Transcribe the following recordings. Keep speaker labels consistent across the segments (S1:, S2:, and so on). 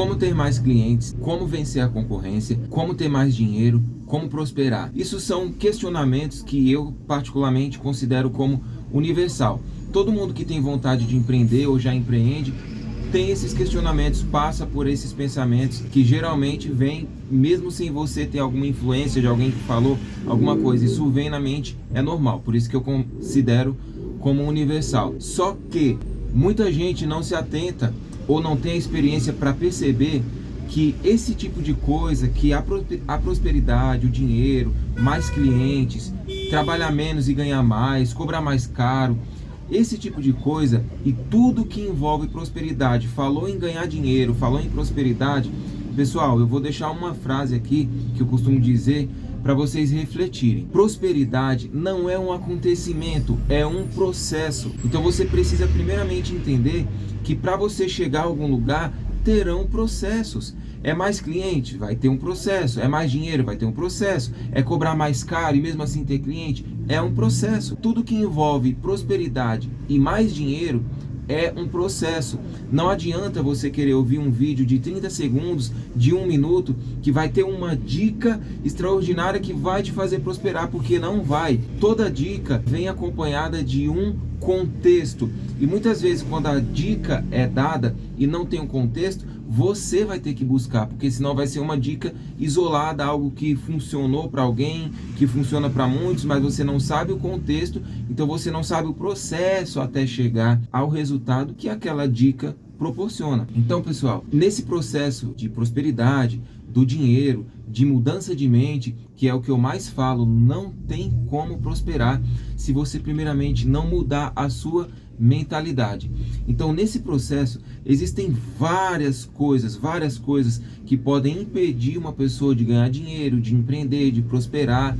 S1: como ter mais clientes, como vencer a concorrência, como ter mais dinheiro, como prosperar. Isso são questionamentos que eu particularmente considero como universal. Todo mundo que tem vontade de empreender ou já empreende tem esses questionamentos, passa por esses pensamentos que geralmente vem, mesmo sem você ter alguma influência de alguém que falou alguma coisa, isso vem na mente, é normal, por isso que eu considero como universal. Só que muita gente não se atenta ou não tem a experiência para perceber que esse tipo de coisa, que a prosperidade, o dinheiro, mais clientes, trabalhar menos e ganhar mais, cobrar mais caro, esse tipo de coisa e tudo que envolve prosperidade, falou em ganhar dinheiro, falou em prosperidade, pessoal, eu vou deixar uma frase aqui que eu costumo dizer para vocês refletirem. Prosperidade não é um acontecimento, é um processo. Então você precisa primeiramente entender que para você chegar a algum lugar, terão processos. É mais cliente? Vai ter um processo. É mais dinheiro? Vai ter um processo. É cobrar mais caro e mesmo assim ter cliente? É um processo. Tudo que envolve prosperidade e mais dinheiro é um processo. Não adianta você querer ouvir um vídeo de 30 segundos, de 1 minuto, que vai ter uma dica extraordinária que vai te fazer prosperar, porque não vai. Toda dica vem acompanhada de um contexto. E muitas vezes quando a dica é dada e não tem um contexto, você vai ter que buscar, porque senão vai ser uma dica isolada, algo que funcionou para alguém, que funciona para muitos, mas você não sabe o contexto, então você não sabe o processo até chegar ao resultado que aquela dica proporciona. Então, pessoal, nesse processo de prosperidade, do dinheiro, de mudança de mente, que é o que eu mais falo, não tem como prosperar se você primeiramente não mudar a sua mentalidade. Então, nesse processo existem várias coisas que podem impedir uma pessoa de ganhar dinheiro, de empreender, de prosperar.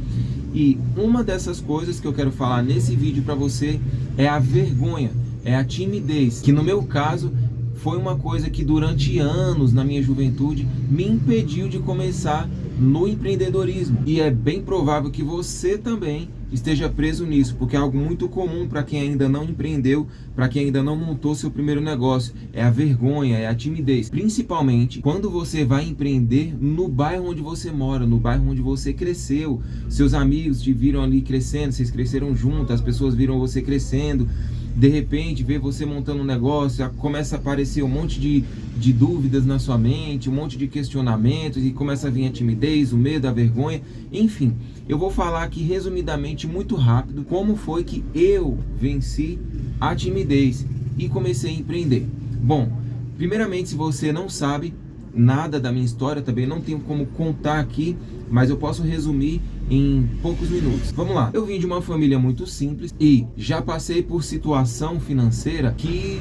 S1: E uma dessas coisas que eu quero falar nesse vídeo para você é a vergonha, é a timidez, que no meu caso foi uma coisa que durante anos na minha juventude me impediu de começar no empreendedorismo. E é bem provável que você também esteja preso nisso, porque é algo muito comum para quem ainda não empreendeu, para quem ainda não montou seu primeiro negócio. É a vergonha, é a timidez. Principalmente quando você vai empreender no bairro onde você mora, no bairro onde você cresceu. Seus amigos te viram ali crescendo, vocês cresceram juntos, as pessoas viram você crescendo. De repente, vê você montando um negócio, começa a aparecer um monte de dúvidas na sua mente, um monte de questionamentos, e começa a vir a timidez, o medo, a vergonha. Enfim, eu vou falar aqui resumidamente, muito rápido, como foi que eu venci a timidez e comecei a empreender. Bom, primeiramente, se você não sabe nada da minha história, também não tenho como contar aqui, mas eu posso resumir em poucos minutos. Vamos lá. Eu vim de uma família muito simples e já passei por situação financeira que,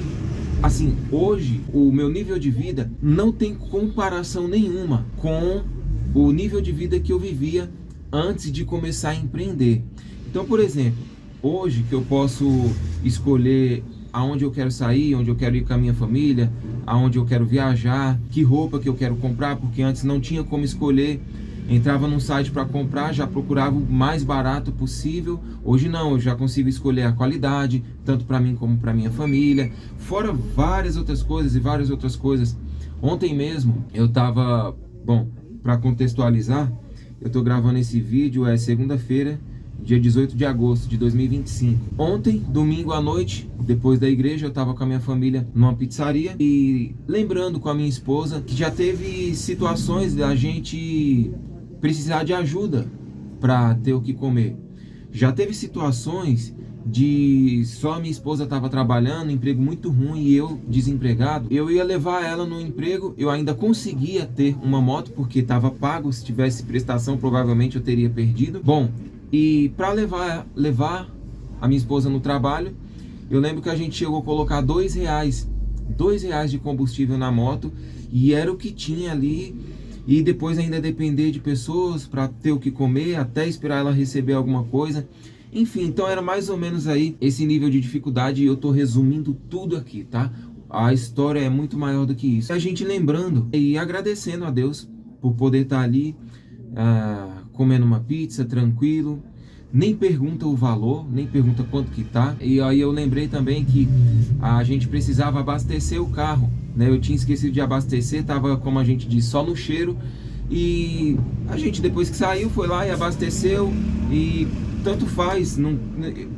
S1: assim, hoje o meu nível de vida não tem comparação nenhuma com o nível de vida que eu vivia antes de começar a empreender. Então, por exemplo, hoje que eu posso escolher aonde eu quero sair, onde eu quero ir com a minha família, aonde eu quero viajar, que roupa que eu quero comprar, porque antes não tinha como escolher. Entrava num site para comprar, já procurava o mais barato possível. Hoje não, eu já consigo escolher a qualidade, tanto para mim como para minha família. Fora várias outras coisas. Ontem mesmo eu tava, bom, para contextualizar, eu tô gravando esse vídeo, é segunda-feira, dia 18 de agosto de 2025. Ontem, domingo à noite, depois da igreja, eu tava com a minha família numa pizzaria e lembrando com a minha esposa que já teve situações da gente precisar de ajuda para ter o que comer. Já teve situações de só a minha esposa estava trabalhando, emprego muito ruim e eu desempregado. Eu ia levar ela no emprego, eu ainda conseguia ter uma moto porque estava pago, se tivesse prestação provavelmente eu teria perdido. Bom, e para levar a minha esposa no trabalho, eu lembro que a gente chegou a colocar R$2 de combustível na moto e era o que tinha ali. E depois ainda depender de pessoas para ter o que comer, até esperar ela receber alguma coisa. Enfim, então era mais ou menos aí esse nível de dificuldade e eu tô resumindo tudo aqui, tá? A história é muito maior do que isso. A gente lembrando e agradecendo a Deus por poder estar ali comendo uma pizza, tranquilo, nem pergunta o valor, nem pergunta quanto que tá. E aí eu lembrei também que a gente precisava abastecer o carro, né? Eu tinha esquecido de abastecer, tava, como a gente diz, só no cheiro. E a gente, depois que saiu, foi lá e abasteceu. E tanto faz, não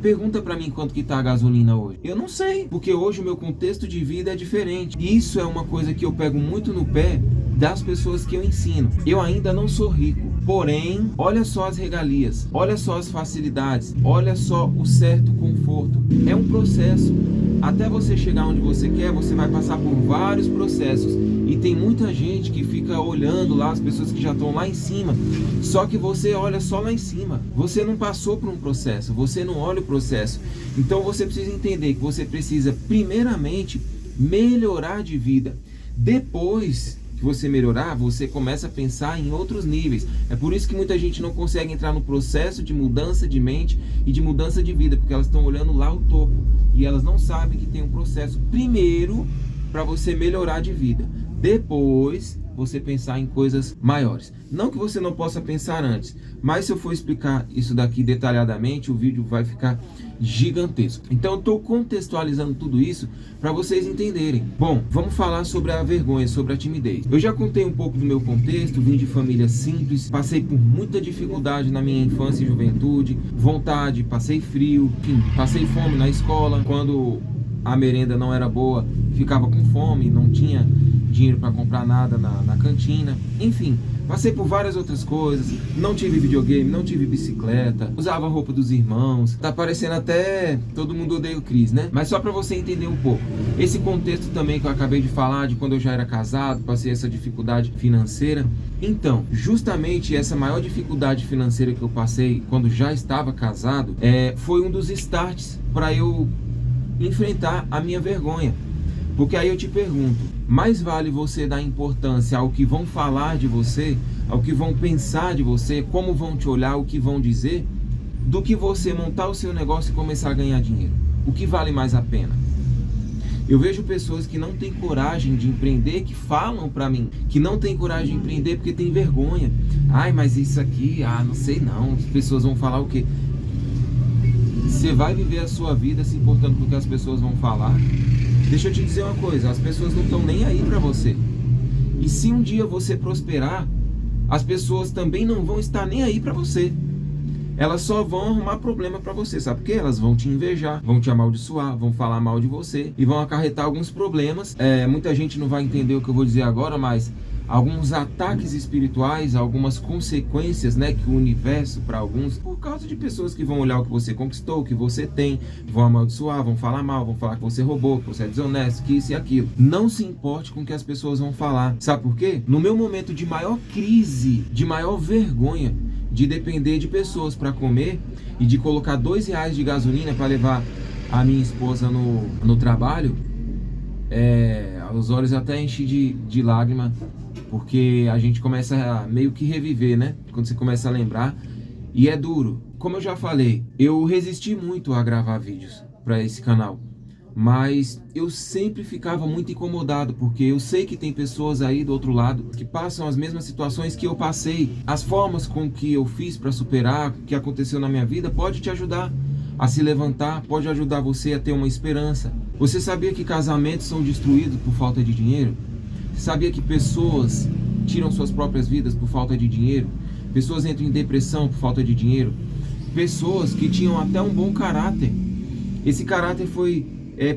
S1: pergunta pra mim quanto que tá a gasolina hoje. Eu não sei, porque hoje o meu contexto de vida é diferente. Isso é uma coisa que eu pego muito no pé das pessoas que eu ensino. Eu ainda não sou rico, porém, olha só as regalias, olha só as facilidades, olha só o certo conforto. É um processo. Até você chegar onde você quer, você vai passar por vários processos. E tem muita gente que fica olhando lá as pessoas que já estão lá em cima. Só que você olha só lá em cima. Você não passou por um processo, você não olha o processo. Então você precisa entender que você precisa primeiramente melhorar de vida. Depois que você melhorar, você começa a pensar em outros níveis. É por isso que muita gente não consegue entrar no processo de mudança de mente e de mudança de vida, porque elas estão olhando lá o topo e elas não sabem que tem um processo primeiro para você melhorar de vida. Depois você pensar em coisas maiores. Não que você não possa pensar antes, mas se eu for explicar isso daqui detalhadamente, o vídeo vai ficar gigantesco. Então eu estou contextualizando tudo isso para vocês entenderem. Bom, vamos falar sobre a vergonha, sobre a timidez. Eu já contei um pouco do meu contexto, vim de família simples, passei por muita dificuldade na minha infância e juventude, vontade, passei frio, enfim, passei fome na escola, quando a merenda não era boa, ficava com fome, não tinha dinheiro para comprar nada na cantina, enfim, passei por várias outras coisas, não tive videogame, não tive bicicleta, usava a roupa dos irmãos, tá parecendo até Todo Mundo Odeia o Chris, né? Mas só para você entender um pouco, esse contexto também que eu acabei de falar, de quando eu já era casado, passei essa dificuldade financeira. Então, justamente essa maior dificuldade financeira que eu passei quando já estava casado, foi um dos starts para eu enfrentar a minha vergonha. Porque aí eu te pergunto, mais vale você dar importância ao que vão falar de você, ao que vão pensar de você, como vão te olhar, o que vão dizer, do que você montar o seu negócio e começar a ganhar dinheiro? O que vale mais a pena? Eu vejo pessoas que não têm coragem de empreender, que falam pra mim que não têm coragem de empreender porque tem vergonha. Ai, mas isso aqui, não sei não, as pessoas vão falar o quê? Você vai viver a sua vida se importando com o que as pessoas vão falar? Deixa eu te dizer uma coisa, as pessoas não estão nem aí pra você. E se um dia você prosperar, as pessoas também não vão estar nem aí pra você. Elas só vão arrumar problema pra você, sabe por quê? Elas vão te invejar, vão te amaldiçoar, vão falar mal de você e vão acarretar alguns problemas. Muita gente não vai entender o que eu vou dizer agora, mas alguns ataques espirituais, algumas consequências, né, que o universo, para alguns, por causa de pessoas que vão olhar o que você conquistou, o que você tem, vão amaldiçoar, vão falar mal, vão falar que você roubou, que você é desonesto, que isso e aquilo. Não se importe com o que as pessoas vão falar. Sabe por quê? No meu momento de maior crise, de maior vergonha, de depender de pessoas para comer e de colocar R$2 de gasolina para levar a minha esposa no trabalho, os olhos até enchem de lágrima, porque a gente começa a meio que reviver, né? Quando você começa a lembrar, e é duro. Como eu já falei, eu resisti muito a gravar vídeos para esse canal, mas eu sempre ficava muito incomodado, porque eu sei que tem pessoas aí do outro lado que passam as mesmas situações que eu passei. As formas com que eu fiz para superar o que aconteceu na minha vida pode te ajudar a se levantar, pode ajudar você a ter uma esperança. Você sabia que casamentos são destruídos por falta de dinheiro? Sabia que pessoas tiram suas próprias vidas por falta de dinheiro? Pessoas entram em depressão por falta de dinheiro? Pessoas que tinham até um bom caráter, esse caráter foi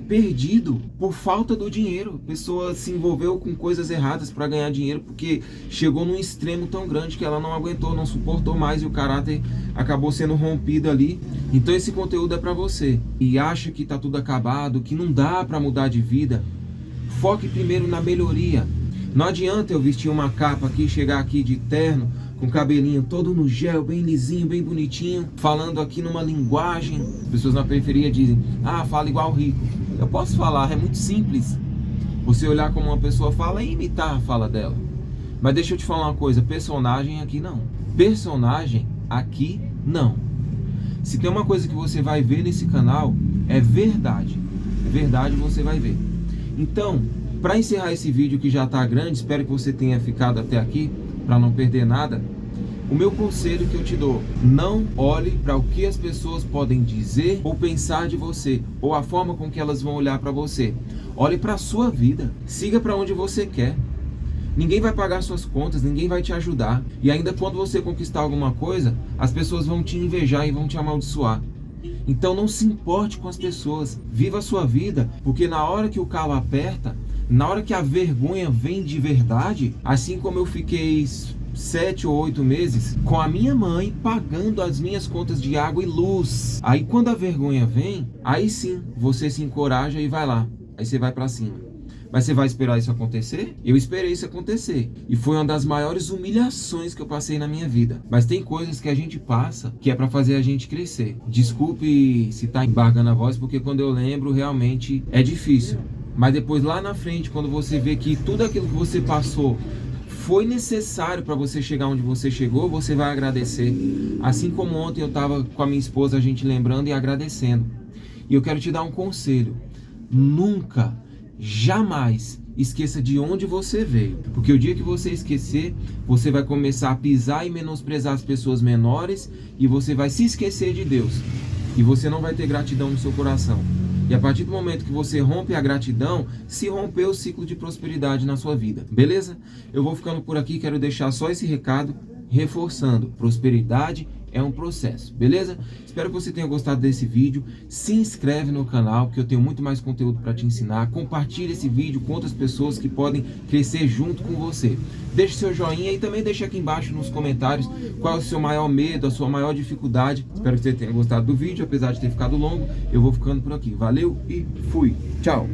S1: perdido por falta do dinheiro. A pessoa se envolveu com coisas erradas para ganhar dinheiro, porque chegou num extremo tão grande que ela não aguentou, não suportou mais e o caráter acabou sendo rompido ali. Então esse conteúdo é para você e acha que tá tudo acabado, que não dá para mudar de vida. Foque primeiro na melhoria. Não adianta eu vestir uma capa aqui, chegar aqui de terno, com o cabelinho todo no gel, bem lisinho, bem bonitinho, falando aqui numa linguagem. As pessoas na periferia dizem, fala igual rico. Eu posso falar, é muito simples. Você olhar como uma pessoa fala e imitar a fala dela. Mas deixa eu te falar uma coisa, personagem aqui não. Personagem aqui não. Se tem uma coisa que você vai ver nesse canal, é verdade. Verdade você vai ver. Então, para encerrar esse vídeo que já está grande, espero que você tenha ficado até aqui, para não perder nada. O meu conselho que eu te dou: não olhe para o que as pessoas podem dizer ou pensar de você, ou a forma com que elas vão olhar para você. Olhe para a sua vida, siga para onde você quer. Ninguém vai pagar suas contas, ninguém vai te ajudar. E ainda quando você conquistar alguma coisa, as pessoas vão te invejar e vão te amaldiçoar. Então não se importe com as pessoas, viva a sua vida, porque na hora que o calo aperta, na hora que a vergonha vem de verdade, assim como eu fiquei 7 ou 8 meses com a minha mãe pagando as minhas contas de água e luz. Aí quando a vergonha vem, aí sim você se encoraja e vai lá. Aí você vai pra cima. Mas você vai esperar isso acontecer? Eu esperei isso acontecer. E foi uma das maiores humilhações que eu passei na minha vida. Mas tem coisas que a gente passa que é pra fazer a gente crescer. Desculpe se tá embargando a voz, porque quando eu lembro realmente é difícil. Mas depois lá na frente, quando você vê que tudo aquilo que você passou foi necessário para você chegar onde você chegou, você vai agradecer. Assim como ontem eu estava com a minha esposa, a gente lembrando e agradecendo. E eu quero te dar um conselho: nunca, jamais esqueça de onde você veio, porque o dia que você esquecer, você vai começar a pisar e menosprezar as pessoas menores, e você vai se esquecer de Deus, e você não vai ter gratidão no seu coração. E a partir do momento que você rompe a gratidão, se rompeu o ciclo de prosperidade na sua vida, beleza? Eu vou ficando por aqui, quero deixar só esse recado, reforçando: prosperidade é um processo, beleza? Espero que você tenha gostado desse vídeo. Se inscreve no canal, que eu tenho muito mais conteúdo para te ensinar. Compartilhe esse vídeo com outras pessoas que podem crescer junto com você. Deixe seu joinha e também deixe aqui embaixo nos comentários qual é o seu maior medo, a sua maior dificuldade. Espero que você tenha gostado do vídeo, apesar de ter ficado longo. Eu vou ficando por aqui. Valeu e fui! Tchau!